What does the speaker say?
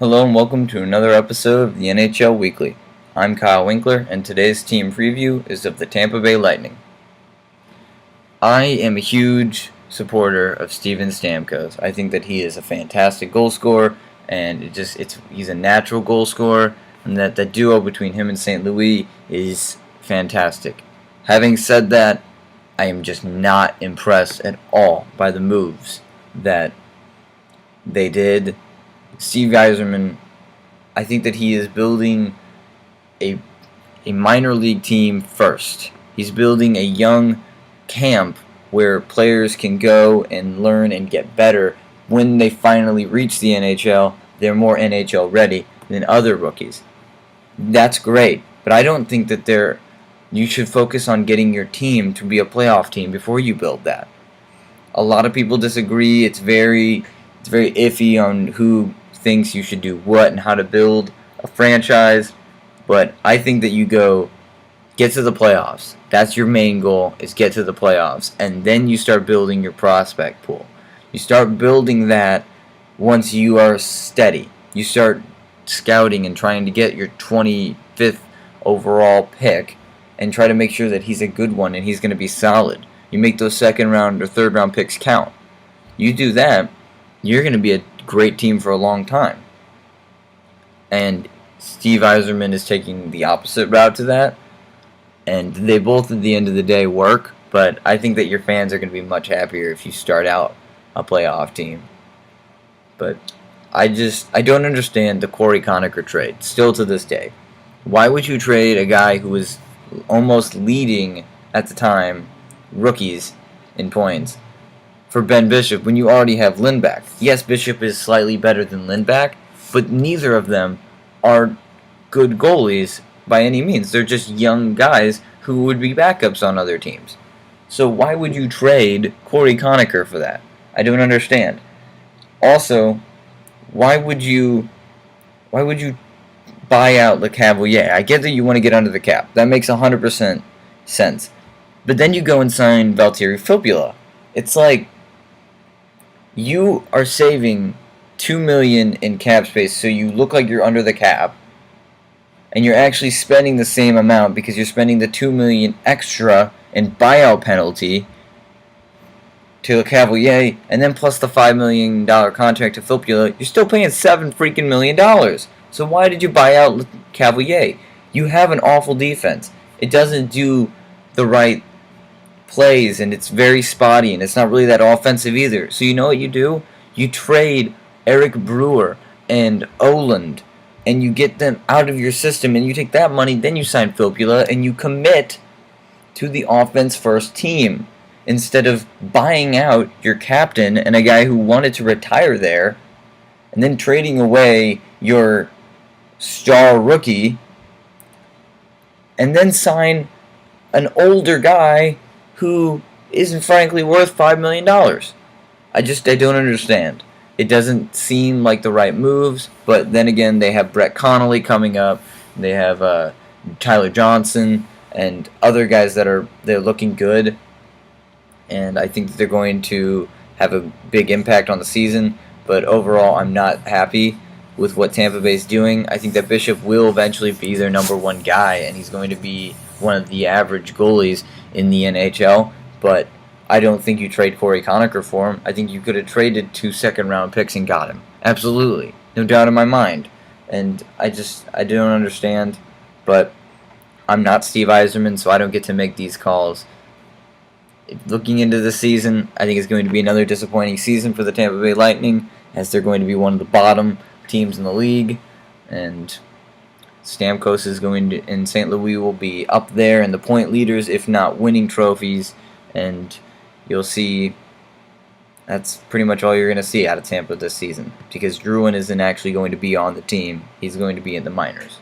Hello and welcome to another episode of the NHL Weekly. I'm Kyle Winkler, and today's team preview is of the Tampa Bay Lightning. I am a huge supporter of Steven Stamkos. I think that he is a fantastic goal scorer, and he's a natural goal scorer, and that duo between him and St. Louis is fantastic. Having said that, I am just not impressed at all by the moves that they did. Steve Yzerman, I think that he is building a minor league team first. He's building a young camp where players can go and learn and get better. When they finally reach the NHL, they're more NHL ready than other rookies. That's great, but I don't think that you should focus on getting your team to be a playoff team before you build that. A lot of people disagree. It's very iffy on who thinks you should do what and how to build a franchise, but I think that you get to the playoffs. That's your main goal, is get to the playoffs, and then you start building your prospect pool. You start building that once you are steady. You start scouting and trying to get your 25th overall pick and try to make sure that he's a good one and he's going to be solid. You make those second round or third round picks count. You do that, you're going to be a great team for a long time. And Steve Yzerman is taking the opposite route to that, and they both at the end of the day work, but I think that your fans are going to be much happier if you start out a playoff team. But I don't understand the Corey Conacher trade, still to this day. Why would you trade a guy who was almost leading, at the time, rookies in points for Ben Bishop when you already have Lindback? Yes, Bishop is slightly better than Lindback, but neither of them are good goalies by any means. They're just young guys who would be backups on other teams. So why would you trade Corey Conacher for that? I don't understand. Also, why would you buy out LeCavalier? I get that you want to get under the cap. That makes 100% sense. But then you go and sign Valtteri Filppula. It's like you are saving $2 million in cap space, so you look like you're under the cap, and you're actually spending the same amount because you're spending the $2 million extra in buyout penalty to LeCavalier, and then plus the $5 million contract to Filppula. You're still paying $7 million. So why did you buy out LeCavalier? You have an awful defense. It doesn't do the right plays, and it's very spotty, and it's not really that offensive either. So you know what you do? You trade Eric Brewer and Oland, and you get them out of your system, and you take that money, then you sign Filppula, and you commit to the offense first team instead of buying out your captain and a guy who wanted to retire there, and then trading away your star rookie, and then sign an older guy who isn't frankly worth $5 million. I don't understand. It doesn't seem like the right moves, but then again, they have Brett Connolly coming up. They have Tyler Johnson and other guys they're looking good, and I think that they're going to have a big impact on the season. But overall, I'm not happy with what Tampa Bay is doing. I think that Bishop will eventually be their number one guy, and he's going to be one of the average goalies in the NHL, but I don't think you trade Corey Conacher for him. I think you could have traded 2 second-round picks and got him. Absolutely. No doubt in my mind. And I don't understand, but I'm not Steve Yzerman, so I don't get to make these calls. Looking into the season, I think it's going to be another disappointing season for the Tampa Bay Lightning, as they're going to be one of the bottom teams in the league, and Stamkos and St. Louis will be up there in the point leaders, if not winning trophies, and you'll see that's pretty much all you're going to see out of Tampa this season, because Drouin isn't actually going to be on the team. He's going to be in the minors.